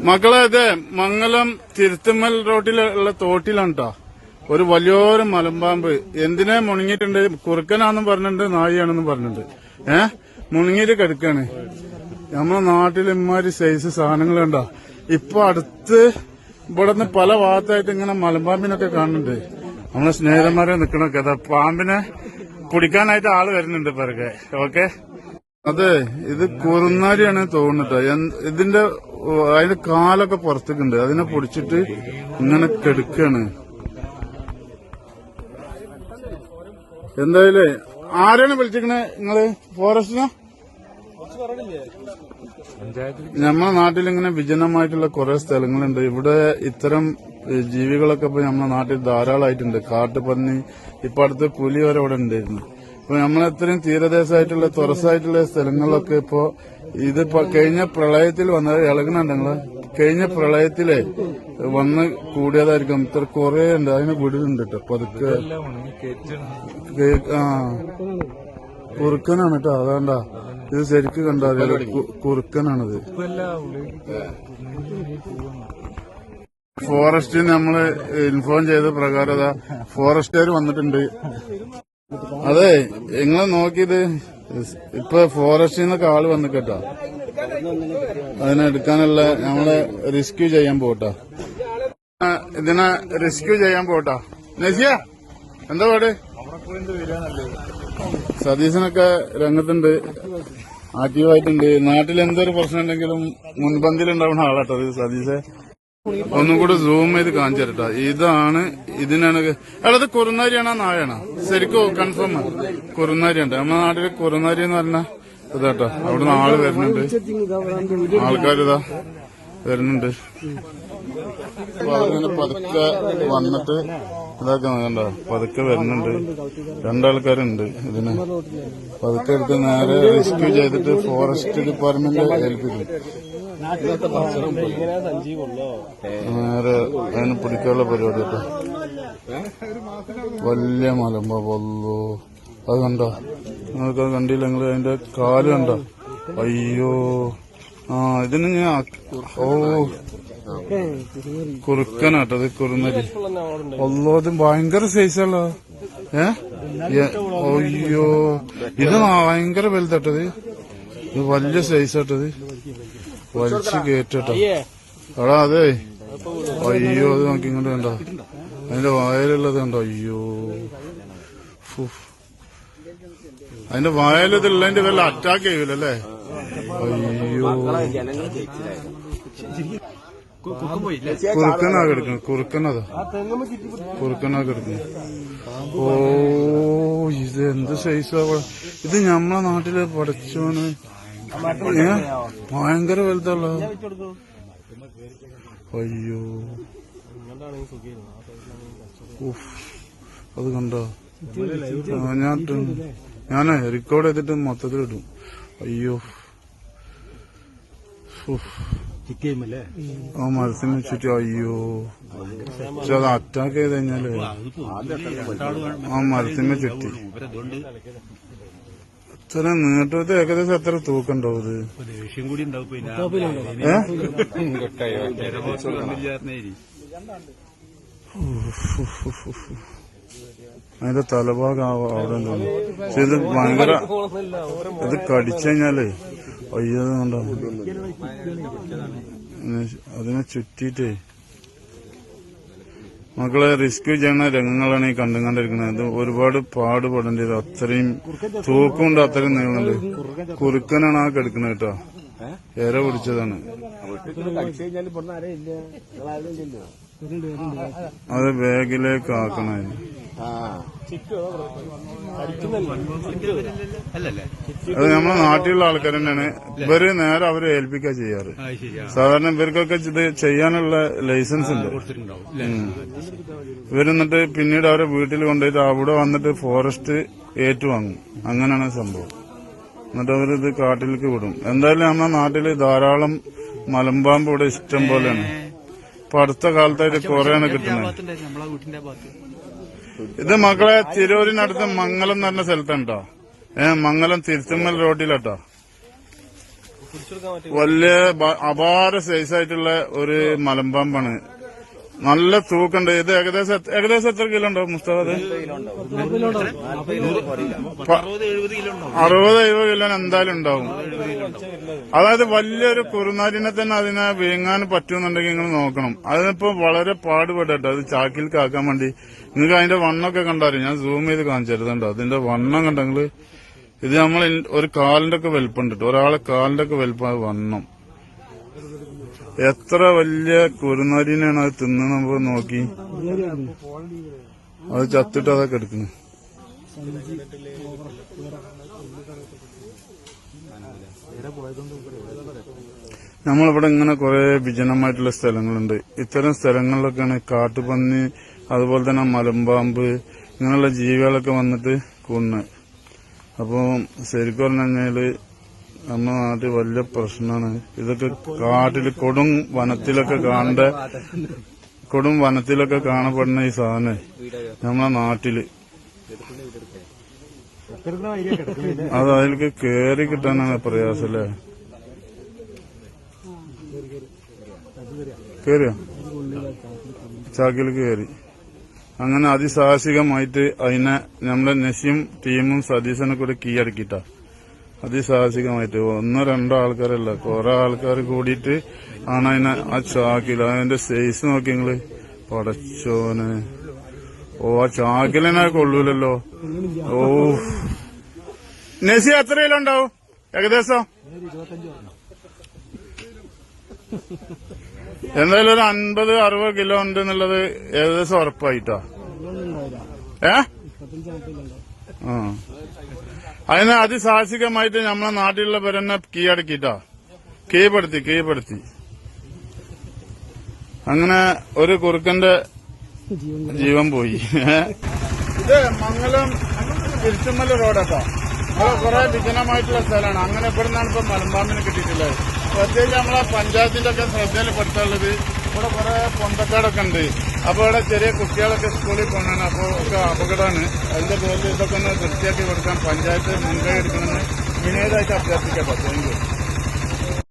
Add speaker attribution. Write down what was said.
Speaker 1: മക്കളെ ഇത് മംഗലം തിരുത്തുമ്മൽ റോഡിലുള്ള തോട്ടിലാണ് ട്ടോ ഒരു വലിയൊരു മലമ്പാമ്പ്. എന്തിനാ മുണങ്ങിയിട്ടുണ്ട്? കുറുക്കനാന്നും പറഞ്ഞിട്ടുണ്ട്, നായിയാണെന്നും പറഞ്ഞിട്ടുണ്ട്. മുണങ്ങിയിട്ട് കിടക്കാണ്. നമ്മളെ നാട്ടിൽ ഇമാതിരി സൈസ് സാധനങ്ങളുണ്ടോ? ഇപ്പൊ അടുത്ത് ഇവിടെ നിന്ന് പല ഭാഗത്തായിട്ട് ഇങ്ങനെ മലമ്പാമ്പിനൊക്കെ കാണുന്നുണ്ട്. നമ്മളെ സ്നേഹിതന്മാരെ നിക്കണൊക്കെ അതാ പാമ്പിനെ പിടിക്കാനായിട്ട് ആള് വരുന്നുണ്ട് പിറകെ. ഓക്കെ, അതെ ഇത് കുറുനാരിയാണ് തോന്നുന്നത്. ഇതിന്റെ അതിന്റെ കാലൊക്കെ പുറത്തേക്കുണ്ട്. അതിനെ പൊടിച്ചിട്ട് ഇങ്ങനെ കെടുക്കാണ്. എന്തായാലും ആരാണ് വിളിച്ചിരിക്കണേ? നിങ്ങള് ഫോറസ്റ്റിനോ? നമ്മളെ നാട്ടിലിങ്ങനെ വിജനമായിട്ടുള്ള കുറെ സ്ഥലങ്ങളുണ്ട്. ഇവിടെ ഇത്തരം ജീവികളൊക്കെ ഇപ്പൊ നമ്മളെ നാട്ടിൽ ധാരാളമായിട്ടുണ്ട്. കാട്ടുപന്നി, ഇപ്പൊ അടുത്ത് പുലി വരെ ഇവിടെ ഉണ്ടായിരുന്നു. ഇപ്പൊ നമ്മളെത്രയും തീരദേശമായിട്ടുള്ള തുറസായിട്ടുള്ള സ്ഥലങ്ങളിലൊക്കെ ഇപ്പൊ ഇതിപ്പോ കഴിഞ്ഞ പ്രളയത്തിൽ വന്നത് ഇളകണുണ്ട്. നിങ്ങള് കഴിഞ്ഞ പ്രളയത്തിലെ വന്ന് കൂടിയതായിരിക്കും. ഇത്ര കുറെ ഉണ്ട്. അതിന് വിടുന്നുണ്ട് കേട്ടോ പതുക്കെ. കുറുക്കനാണ് കേട്ടോ. അതാണ്ട ഇത് ശരിക്കും കണ്ടാ കുറുക്കനാണിത്. ഫോറസ്റ്റിൽ നമ്മള് ഇൻഫോം ചെയ്ത പ്രകാരം അതാ ഫോറസ്റ്റുകാർ വന്നിട്ടുണ്ട്. അതെ, നിങ്ങൾ നോക്കിയത് ഇപ്പൊ ഫോറസ്റ്റിൽ നിന്നൊക്കെ ആള് വന്നു കേട്ടോ. അതിനെടുക്കാനുള്ള നമ്മളെ റെസ്ക്യൂ ചെയ്യാൻ പോട്ടാ. ഇതിനെ റെസ്ക്യൂ ചെയ്യാൻ പോട്ടാ. നസിയ എന്താ പാട്? സതീശനൊക്കെ രംഗത്തുണ്ട്, ആക്റ്റീവായിട്ടുണ്ട്. നാട്ടിൽ എന്തൊരു പ്രശ്നം ഉണ്ടെങ്കിലും മുൻപന്തിയിലുണ്ടാവുന്ന ആളാട്ടോ സതീശെ. ഒന്നും കൂടെ സൂം ചെയ്ത് കാണിച്ചു തരട്ടോ. ഇതാണ് ഇതിനാണ്. അതായത് കുറുനാരിയാണോ നായാണോ? ശരിക്കും കൺഫേം കുറുനാരിയുണ്ട്. നമ്മുടെ നാട്ടില് കുറുനാരി എന്ന് പറഞ്ഞാൽ ഇതാട്ടോ. അവിടുന്ന് ആള് വരുന്നുണ്ട്, ആൾക്കാരിതാ വരുന്നുണ്ട്. അപ്പൊ അതിങ്ങനെ പതുക്കെ വന്നിട്ട് ഇതാക്കാൻ കണ്ടോ, പതുക്കെ വരുന്നുണ്ട്. രണ്ടാൾക്കാരുണ്ട്. ഇതിന് പതുക്കെ എടുത്ത് നേരെ റെസ്ക്യൂ ചെയ്തിട്ട് ഫോറസ്റ്റ് ഡിപ്പാർട്ട്മെന്റ് ഏൽപ്പിക്കും. നേരെ അതിന് പിടിക്കാനുള്ള പരിപാടി കേട്ടോ. വലിയ മലമ്പോ അത് കണ്ടോ? നിങ്ങൾക്കത് കണ്ടില്ല? നിങ്ങൾ അതിന്റെ കാല് കണ്ടോ? അയ്യോ, ഇതിന് ഞാൻ കുറുക്കനാട്ടോ. അത് കുറുനരി. അല്ലോ, ഇത് ഭയങ്കര സൈസല്ലോ. അയ്യോ, ഇത് ഭയങ്കര വലുതാട്ടത്. ഇത് വലിയ സൈസാട്ടത്. വലിച്ചു കയറ്റട്ടോ. എടാ അതെ, അയ്യോ അത് നോക്കി ഇങ്ങോട്ട് കണ്ടോ? അതിന്റെ വായലുള്ളത് കണ്ടോ? അയ്യോ, അതിന്റെ വായലതുള്ളതിന്റെ വല്ല അറ്റാക്ക് ചെയ്യൂലല്ലേ? അയ്യോ, കുറുക്കനാ കിടക്കണം. കുറുക്കനതാ, കുറുക്കനാ കിടക്കണം. ഓ, ഇത് എന്ത് സൈസാ! ഇത് നമ്മളെ നാട്ടില് പഠിച്ചോണ് ഭയങ്കര വലുതല്ലോ. അയ്യോ, അത് കണ്ടോ? ഞാനേ റെക്കോർഡ് ചെയ്തിട്ട് മൊത്തത്തിലിടും. അയ്യോ, ആ മരത്തിന് ചുറ്റും. അയ്യോ, പക്ഷെ അത് അറ്റാക്ക് ചെയ്ത് കഴിഞ്ഞാല് ആ മരത്തിന് ചുറ്റി ഇത്ര നീട്ടത്ത് ഏകദേശം എത്ര തൂക്കുണ്ടാവും ഇത്? അതിന്റെ തലഭാഗം അവിടെ തോന്നി. പക്ഷെ ഇത് ഭയങ്കര, ഇത് കടിച്ചുകഴിഞ്ഞാലേ അയ്യോ ഉണ്ടാവും. അതിനെ ചുറ്റിട്ടേ മക്കളെ റെസ്ക്യൂ ചെയ്യുന്ന രംഗങ്ങളാണ് ഈ കണ്ടിരിക്കുന്നത്. ഇത് ഒരുപാട് പാടുപെടേണ്ടത്. അത്രയും തൂക്കമുണ്ട്, അത്രയും നീളുണ്ട്. കുറുക്കനാണ് ആ കിടക്കുന്നത് കേട്ടോ. ഇര പിടിച്ചതാണ്. അത് ബാഗിലേക്ക് ആക്കണേ. അത് നമ്മളെ നാട്ടിലുള്ള ആൾക്കാർ തന്നെയാണ്. ഇവര് നേരെ അവരെ ഏൽപ്പിക്കുക ചെയ്യാറ്. സാധാരണ ഇവർക്കൊക്കെ ഇത് ചെയ്യാനുള്ള ലൈസൻസ് ഉണ്ട്. ഇവരെന്നിട്ട് പിന്നീട് അവരെ വീട്ടിൽ കൊണ്ടുപോയിട്ട് അവിടെ വന്നിട്ട് ഫോറസ്റ്റ് ഏറ്റുവാങ്ങും. അങ്ങനെയാണ് സംഭവം. എന്നിട്ട് അവരിത് കാട്ടിലേക്ക് വിടും. എന്തായാലും നമ്മുടെ നാട്ടില് ധാരാളം മലമ്പാമ്പ് ഇവിടെ ഇഷ്ടം പോലെയാണ്. ഇപ്പൊ അടുത്ത കാലത്തായിട്ട് കുറേയാണ് കിട്ടുന്നത്. ഇത് മക്കളെ തിരൂരിനടുത്ത് മംഗലം എന്ന് പറഞ്ഞ സ്ഥലത്തുണ്ടോ? മംഗലം തിരുത്തുമ്മൽ റോഡിലാട്ടോ. വലിയ അപാര സൈസായിട്ടുള്ള ഒരു മലമ്പാമ്പാണ്. നല്ല തൂക്കുണ്ട്. ഇത് ഏകദേശം എത്ര കിലോ ഉണ്ടാവും മുസ്തഫ? 60-70 കിലോ എന്തായാലും ഉണ്ടാവും. അതായത് വലിയൊരു കുറുനാരിനെ തന്നെ അതിനെ വീങ്ങാൻ പറ്റുമെന്നുണ്ടെങ്കിൽ നിങ്ങൾ നോക്കണം. അതിനിപ്പോ വളരെ പാടുപെട്ടോ അത് ചാക്കിലേക്ക് ആക്കാൻ വേണ്ടി. നിങ്ങൾക്ക് അതിന്റെ വണ്ണമൊക്കെ കണ്ടാലും ഞാൻ സൂം ചെയ്ത് കാണിച്ചു തരുന്നുണ്ടോ? അതിന്റെ വണ്ണം കണ്ടെങ്കിൽ ഇത് നമ്മൾ ഒരു കാലിന്റെ ഒക്കെ വലുപ്പമുണ്ട് കേട്ടോ. ഒരാളെ കാലിന്റെ ഒക്കെ വലുപ്പം വണ്ണം. എത്ര വലിയ കുറുനരിനെയാണ് അത് തിന്ന് നമ്മൾ നോക്കി. അത് ചത്തിട്ട് അതൊക്കെ എടുക്കുന്നു. നമ്മളിവിടെ ഇങ്ങനെ കുറെ വിജനമായിട്ടുള്ള സ്ഥലങ്ങളുണ്ട്. ഇത്തരം സ്ഥലങ്ങളിലൊക്കെയാണ് കാട്ടുപന്നി, അതുപോലെ തന്നെ മലമ്പാമ്പ്, ഇങ്ങനെയുള്ള ജീവികളൊക്കെ വന്നിട്ട് കൂടുന്നത്. അപ്പോൾ ശരിക്കും പറഞ്ഞു കഴിഞ്ഞാല് നമ്മുടെ നാട്ടിൽ വലിയ പ്രശ്നമാണ് ഇതൊക്കെ. കാട്ടില് കൊടും വനത്തിലൊക്കെ കാണപ്പെടുന്ന ഈ സാധനം നമ്മളെ നാട്ടില് അത് അതിലേക്ക് കേറി കിട്ടാനാണ് പ്രയാസം അല്ലേ? കേറിയോ? ചാക്കിൽ കേറി. അങ്ങനെ അതിസാഹസികമായിട്ട് അതിനെ നമ്മുടെ നസീം ടീമും സതീശനെ കൂടെ കീഴടക്കിട്ടാ. അതിസാഹസികമായിട്ട് 1-2 ആൾക്കാരല്ല, കുറെ ആൾക്കാർ കൂടിയിട്ട് ആണ് അതിനെ ആ ചാക്കിൽ. അതിന്റെ സൈസ് നോക്കി നിങ്ങള്. പടച്ചോന്. ഓ, ആ ചാക്കിലിനെ കൊള്ളൂലല്ലോ. ഓ, നസി എത്ര കിലോ ഉണ്ടാവും ഏകദേശം? എന്തായാലും ഒരു 50-60 കിലോ ഉണ്ട് എന്നുള്ളത് ഏകദേശം ഉറപ്പായിട്ടാ. ആ, അതിനെ അതിസാഹസികമായിട്ട് നമ്മളെ നാട്ടിലുള്ള പേരെന്നെ കീഴടക്കിട്ടാ. കീഴ്പ്പെടുത്തി. അങ്ങനെ ഒരു കുറുക്കന്റെ ജീവൻ പോയി. ഇത് മംഗലം തിരുച്ചുമല റോഡാട്ടോ. അത് കുറെ വിജനമായിട്ടുള്ള സ്ഥലമാണ്. അങ്ങനെ ഇവിടുന്നാണ് ഇപ്പൊ മലമ്പാമ്പിനെ കിട്ടിയിട്ടുള്ളത്. പ്രത്യേകിച്ച് നമ്മളെ പഞ്ചായത്തിന്റെ ഒക്കെ ശ്രദ്ധയിൽപ്പെടുത്താനുള്ളത് ഇവിടെ കുറെ പൊന്തക്കാടൊക്കെ ഉണ്ട്. അപ്പൊ ഇവിടെ ചെറിയ കുട്ടികളൊക്കെ സ്കൂളിൽ പോകണാണ്. അപ്പൊ ഒക്കെ അപകടമാണ്. അതിന്റെ പേരിൽ ഇതൊക്കെ ഒന്ന് വൃത്തിയാക്കി കൊടുക്കാൻ പഞ്ചായത്ത് മുൻകൈ എടുക്കണമെന്ന് വിനീതമായിട്ട് അഭ്യർത്ഥിക്കട്ടെ. Thank you.